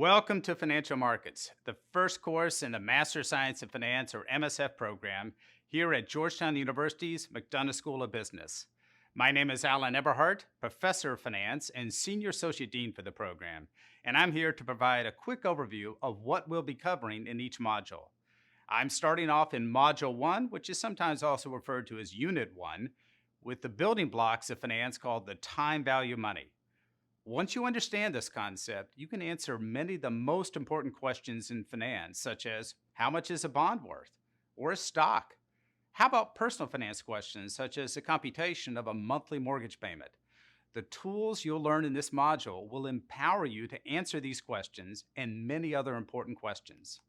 Welcome to Financial Markets, the first course in the Master of Science in Finance or MSF program here at Georgetown University's McDonough School of Business. My name is Alan Eberhardt, Professor of Finance and Senior Associate Dean for the program, and I'm here to provide a quick overview of what we'll be covering in each module. I'm starting off in Module 1, which is sometimes also referred to as Unit 1, with the building blocks of finance called the time value of money. Once you understand this concept, you can answer many of the most important questions in finance, such as how much is a bond worth or a stock? How about personal finance questions, such as the computation of a monthly mortgage payment? The tools you'll learn in this module will empower you to answer these questions and many other important questions.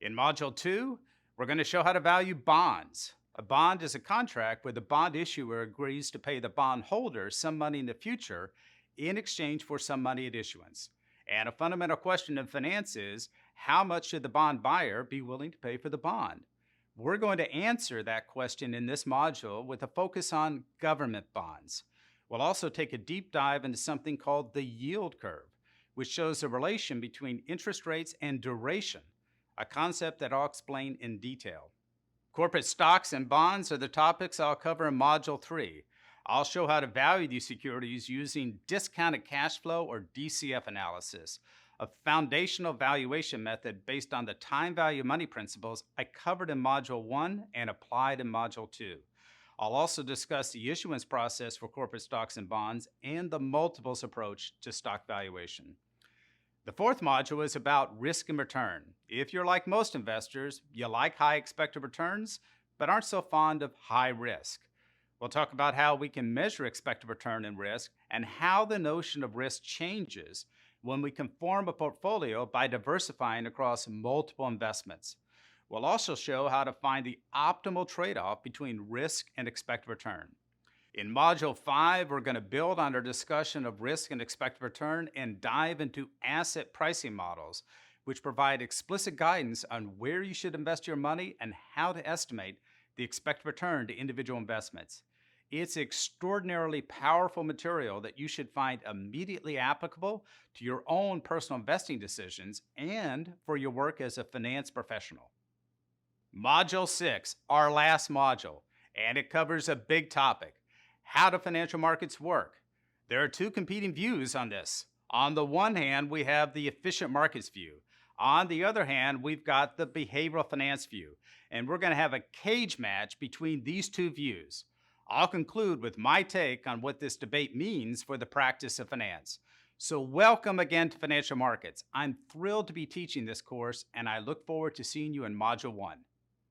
In Module 2, we're going to show how to value bonds. A bond is a contract where the bond issuer agrees to pay the bond holder some money in the future in exchange for some money at issuance. And a fundamental question in finance is, how much should the bond buyer be willing to pay for the bond? We're going to answer that question in this module with a focus on government bonds. We'll also take a deep dive into something called the yield curve, which shows the relation between interest rates and duration, a concept that I'll explain in detail. Corporate stocks and bonds are the topics I'll cover in Module 3. I'll show how to value these securities using discounted cash flow or DCF analysis, a foundational valuation method based on the time value of money principles I covered in Module 1 and applied in Module 2. I'll also discuss the issuance process for corporate stocks and bonds and the multiples approach to stock valuation. The fourth module is about risk and return. If you're like most investors, you like high expected returns, but aren't so fond of high risk. We'll talk about how we can measure expected return and risk and how the notion of risk changes when we can form a portfolio by diversifying across multiple investments. We'll also show how to find the optimal trade-off between risk and expected return. In Module 5, we're going to build on our discussion of risk and expected return and dive into asset pricing models, which provide explicit guidance on where you should invest your money and how to estimate the expected return to individual investments. It's extraordinarily powerful material that you should find immediately applicable to your own personal investing decisions and for your work as a finance professional. Module 6, our last module, and it covers a big topic: how do financial markets work? There are two competing views on this. On the one hand, we have the efficient markets view. On the other hand, we've got the behavioral finance view, and we're going to have a cage match between these two views. I'll conclude with my take on what this debate means for the practice of finance. So welcome again to Financial Markets. I'm thrilled to be teaching this course, and I look forward to seeing you in Module 1.